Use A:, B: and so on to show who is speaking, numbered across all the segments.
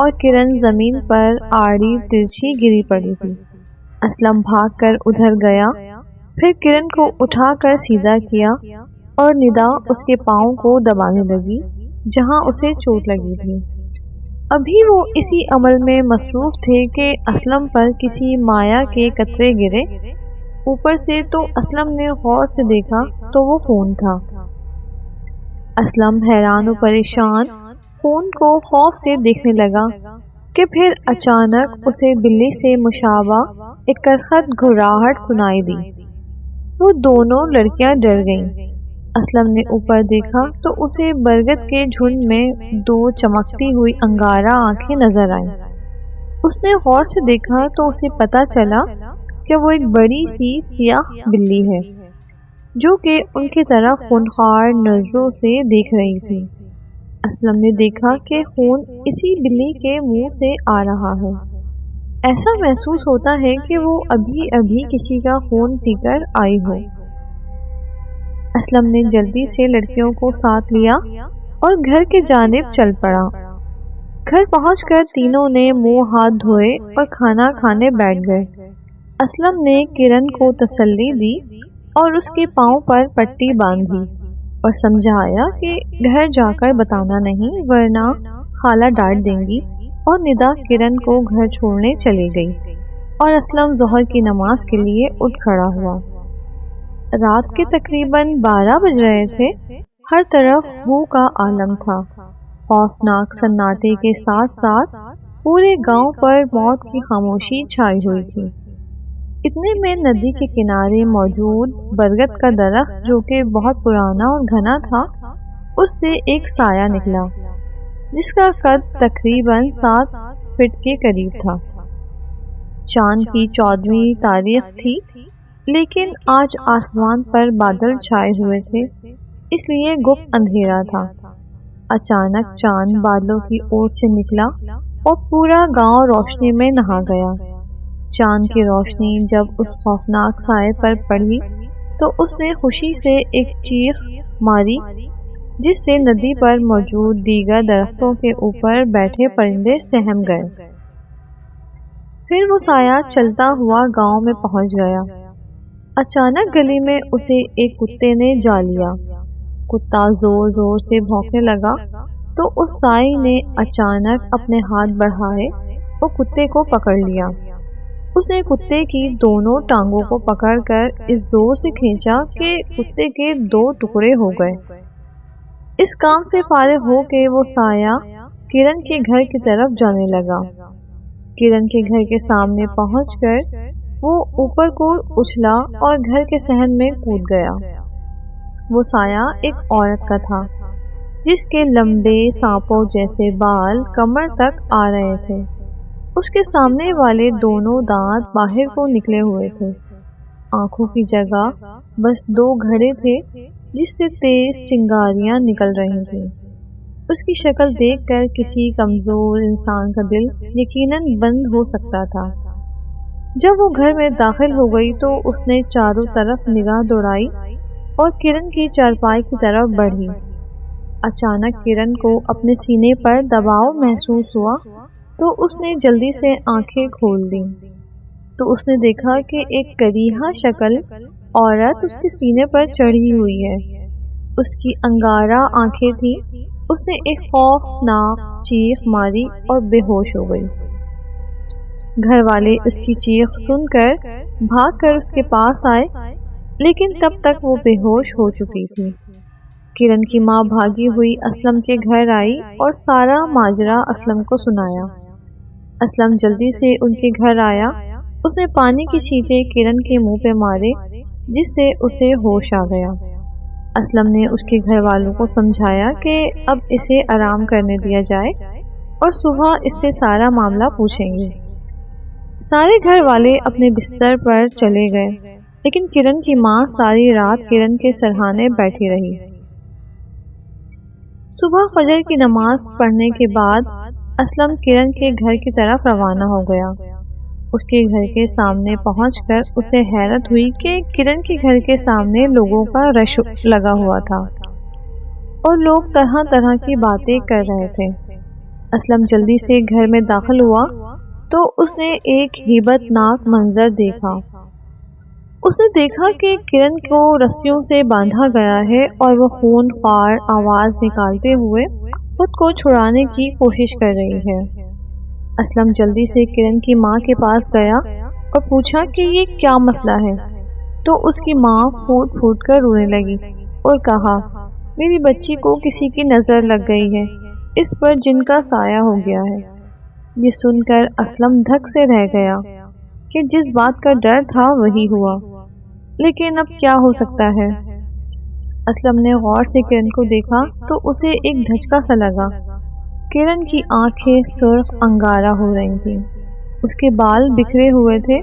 A: اور کرن زمین پر آڑی ترچھی گری پڑی تھی۔ اسلم بھاگ کر ادھر گیا، پھر کرن کو اٹھا کر سیدھا کیا اور ندا اس کے پاؤں کو دبانے لگی جہاں اسے چوٹ لگی تھی۔ ابھی وہ اسی عمل میں مصروف تھے کہ اسلم پر کسی مایا کے قطرے گرے اوپر سے، تو اسلم نے غور سے دیکھا تو وہ خون تھا۔ اسلم حیران و پریشان خون کو خوف سے دیکھنے لگا کہ پھر اچانک اسے بلی سے مشابہ ایک کرخت گھراہٹ سنائی دی۔ وہ دونوں لڑکیاں ڈر گئیں۔ اسلم نے اوپر دیکھا تو اسے برگد کے جھنڈ میں دو چمکتی ہوئی انگارہ آنکھیں نظر آئیں۔ اس نے غور سے دیکھا تو اسے پتا چلا کہ وہ ایک بڑی سی سیاہ بلی ہے جو کہ ان کی طرف خونخوار نظروں سے دیکھ رہی تھی۔ اسلم نے دیکھا کہ خون اسی بلی کے منہ سے آ رہا ہے۔ ایسا محسوس ہوتا ہے کہ وہ ابھی ابھی کسی کا خون پی کر آئی ہو۔ اسلم نے جلدی سے لڑکیوں کو ساتھ لیا اور گھر کی جانب چل پڑا۔ گھر پہنچ کر تینوں نے منہ ہاتھ دھوئے اور کھانا کھانے بیٹھ گئے۔ اسلم نے کرن کو تسلی دی اور اس کے پاؤں پر پٹی باندھی اور سمجھایا کہ گھر جا کر بتانا نہیں ورنہ خالہ ڈانٹ دیں گی، اور ندا کرن کو گھر چھوڑنے چلی گئی اور اسلم ظہر کی نماز کے لیے اٹھ کھڑا ہوا۔ رات کے تقریباً 12 بج رہے تھے۔ ہر طرف بو کا عالم تھا۔ خوفناک سناٹے کے ساتھ ساتھ پورے گاؤں پر موت کی خاموشی چھائی ہوئی تھی۔ اتنے میں ندی کے کنارے موجود برگد کا درخت جو کہ بہت پرانا اور گھنا تھا، اس سے ایک سایہ نکلا جس کا قد تقریباً 7 فٹ کے قریب تھا۔ چاند کی 14ویں تاریخ تھی، لیکن آج آسمان پر بادل چھائے ہوئے تھے، اس لیے گپت اندھیرا تھا۔ اچانک چاند بادلوں کی اوٹ سے نکلا اور پورا گاؤں روشنی میں نہا گیا۔ چاند کی روشنی جب اس خوفناک سائے پر پڑی تو اس نے خوشی سے ایک چیخ ماری جس سے ندی پر موجود دیگر درختوں کے اوپر بیٹھے پرندے سہم گئے۔ پھر وہ سایہ چلتا ہوا گاؤں میں پہنچ گیا۔ اچانک گلی میں اسے ایک کتے نے جا لیا۔ کتا زور زور سے بھونکنے لگا تو اس سائے نے اچانک اپنے ہاتھ بڑھائے اور کتے کو پکڑ لیا۔ اس نے کتے کی دونوں ٹانگوں کو پکڑ کر اس زور سے کھینچا کہ کتے کے 2 ٹکڑے ہو گئے۔ اس کام سے فارغ ہو کے وہ سایہ کرن کے گھر کی طرف جانے لگا۔ کرن کے گھر کے سامنے پہنچ کر وہ اوپر کو اچھلا اور گھر کے صحن میں کود گیا۔ وہ سایہ ایک عورت کا تھا جس کے لمبے سانپوں جیسے بال کمر تک آ رہے تھے۔ اس کے سامنے والے دونوں دانت باہر کو نکلے ہوئے تھے۔ آنکھوں کی جگہ بس 2 گھڑے تھے جس سے تیز چنگاریاں نکل رہی تھیں۔ اس کی شکل دیکھ کر کسی کمزور انسان کا دل یقیناً بند ہو سکتا تھا۔ جب وہ گھر میں داخل ہو گئی تو اس نے چاروں طرف نگاہ دوڑائی اور کرن کی چارپائی کی طرف بڑھی۔ اچانک کرن کو اپنے سینے پر دباؤ محسوس ہوا تو اس نے جلدی سے آنکھیں کھول دیں تو اس نے دیکھا کہ ایک کریحہ شکل عورت اس کے سینے پر چڑھی ہوئی ہے۔ اس کی انگارہ آنکھیں تھیں۔ اس نے ایک خوفناک چیخ ماری اور بے ہوش ہو گئی۔ گھر والے اس کی چیخ سن کر بھاگ کر اس کے پاس آئے، لیکن تب تک وہ بے ہوش ہو چکی تھی۔ کرن کی ماں بھاگی ہوئی اسلم کے گھر آئی اور سارا ماجرا اسلم کو سنایا۔ اسلم جلدی سے ان کے گھر آیا۔ اس نے پانی کی چھینٹیں کرن کے منہ پہ مارے جس سے اسے ہوش آ گیا۔ اسلم نے اس کے گھر والوں کو سمجھایا کہ اب اسے آرام کرنے دیا جائے اور صبح اس سے سارا معاملہ پوچھیں گے۔ سارے گھر والے اپنے بستر پر چلے گئے، لیکن کرن کی ماں ساری رات کرن کے سرہانے بیٹھی رہی۔ صبح فجر کی نماز پڑھنے کے بعد اسلم کرن کے گھر کی طرف روانہ ہو گیا۔ اس کے گھر کے سامنے پہنچ کر اسے حیرت ہوئی کہ کرن کے گھر کے سامنے لوگوں کا رش لگا ہوا تھا اور لوگ طرح طرح کی باتیں کر رہے تھے۔ اسلم جلدی سے گھر میں داخل ہوا تو اس نے ایک ہیبت ناک منظر دیکھا۔ اس نے دیکھا کہ کرن کو رسیوں سے باندھا گیا ہے اور وہ خون خوار آواز نکالتے ہوئے خود کو چھڑانے کی کوشش کر رہی ہے۔ اسلم جلدی سے کرن کی ماں کے پاس گیا اور پوچھا کہ یہ کیا مسئلہ ہے، تو اس کی ماں پھوٹ پھوٹ کر رونے لگی اور کہا، میری بچی کو کسی کی نظر لگ گئی ہے، اس پر جن کا سایہ ہو گیا ہے۔ یہ سن کر اسلم دھک سے رہ گیا کہ جس بات کا ڈر تھا وہی ہوا، لیکن اب کیا ہو سکتا ہے۔ اسلم نے غور سے کرن کو دیکھا تو اسے ایک دھچکا سا لگا۔ کرن کی آنکھیں سرخ انگارہ ہو رہی تھیں، اس کے بال بکھرے ہوئے تھے،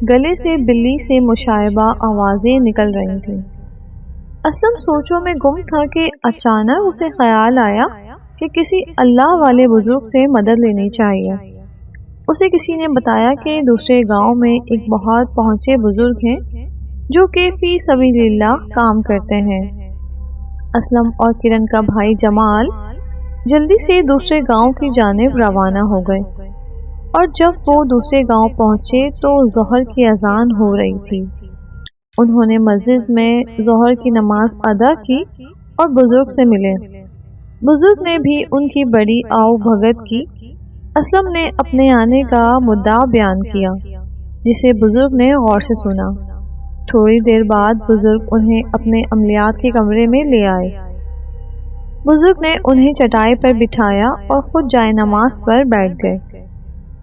A: گلے سے بلی سے مشابہ آوازیں نکل رہی تھیں۔ اسلم سوچوں میں گم تھا کہ اچانک اسے خیال آیا کہ کسی اللہ والے بزرگ سے مدد لینی چاہیے۔ اسے کسی نے بتایا کہ دوسرے گاؤں میں ایک بہت پہنچے بزرگ ہیں جو کہ فی سبیل اللہ کام کرتے ہیں۔ اسلم اور کرن کا بھائی جمال جلدی سے دوسرے گاؤں کی جانب روانہ ہو گئے، اور جب وہ دوسرے گاؤں پہنچے تو ظہر کی اذان ہو رہی تھی۔ انہوں نے مسجد میں ظہر کی نماز ادا کی اور بزرگ سے ملے۔ بزرگ نے بھی ان کی بڑی آؤ بھگت کی۔ اسلم نے اپنے آنے کا مدعا بیان کیا، جسے بزرگ نے غور سے سنا۔ تھوڑی دیر بعد بزرگ انہیں اپنے عملیات کے کمرے میں لے آئے۔ بزرگ نے انہیں چٹائی پر بٹھایا اور خود جائے نماز پر بیٹھ گئے۔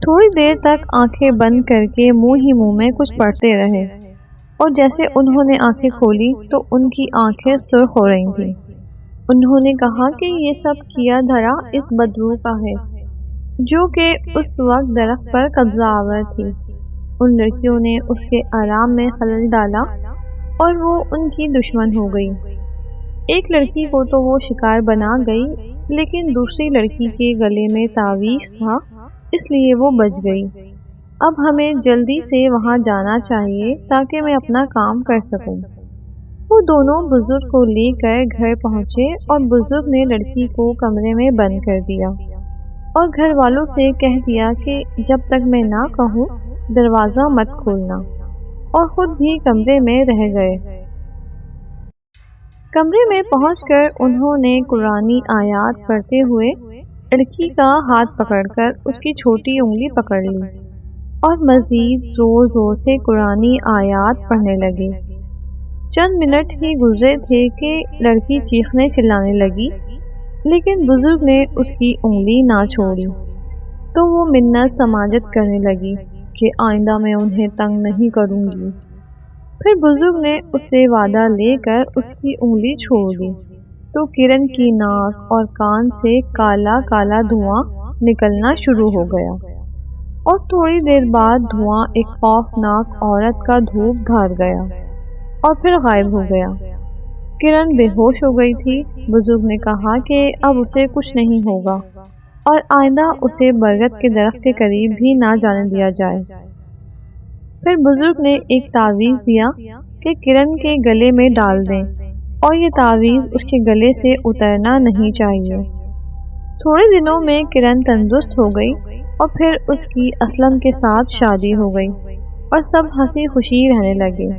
A: تھوڑی دیر تک آنکھیں بند کر کے منہ ہی منہ میں کچھ پڑھتے رہے، اور جیسے انہوں نے آنکھیں کھولی تو ان کی آنکھیں سرخ ہو رہی تھیں۔ انہوں نے کہا کہ یہ سب کیا دھرا اس بدبو کا ہے جو کہ اس وقت درخت پر قبضہ آور تھی۔ ان لڑکیوں نے اس کے آرام میں خلل ڈالا اور وہ ان کی دشمن ہو گئی۔ ایک لڑکی کو تو وہ شکار بنا گئی، لیکن دوسری لڑکی کے گلے میں تعویذ تھا، اس لیے وہ بچ گئی۔ اب ہمیں جلدی سے وہاں جانا چاہیے تاکہ میں اپنا کام کر سکوں۔ وہ دونوں بزرگ کو لے کر گھر پہنچے اور بزرگ نے لڑکی کو کمرے میں بند کر دیا اور گھر والوں سے کہہ دیا کہ جب تک میں نہ کہوں دروازہ مت کھولنا، اور خود بھی کمرے میں رہ گئے۔ کمرے میں پہنچ کر انہوں نے قرآنی آیات پڑھتے ہوئے لڑکی کا ہاتھ پکڑ کر اس کی چھوٹی انگلی پکڑ لی اور مزید زور زور سے قرآنی آیات پڑھنے لگے۔ چند منٹ ہی گزرے تھے کہ لڑکی چیخنے چلانے لگی، لیکن بزرگ نے اس کی انگلی نہ چھوڑی، تو وہ منت سماجت کرنے لگی کہ آئندہ میں انہیں تنگ نہیں کروں گی۔ پھر بزرگ نے اس سے وعدہ لے کر اس کی انگلی چھوڑ دی، تو کرن کی ناک اور کان سے کالا کالا دھواں نکلنا شروع ہو گیا، اور تھوڑی دیر بعد دھواں ایک خوفناک عورت کا دھوپ دھار گیا اور پھر غائب ہو گیا۔ کرن بے ہوش ہو گئی تھی۔ بزرگ نے کہا کہ اب اسے کچھ نہیں ہوگا اور آئندہ اسے برگد کے درخت کے قریب بھی نہ جانے دیا جائے۔ پھر بزرگ نے ایک تعویذ دیا کہ کرن کے گلے میں ڈال دیں، اور یہ تعویذ اس کے گلے سے اترنا نہیں چاہیے۔ تھوڑے دنوں میں کرن تندرست ہو گئی اور پھر اس کی اسلم کے ساتھ شادی ہو گئی اور سب ہنسی خوشی رہنے لگے۔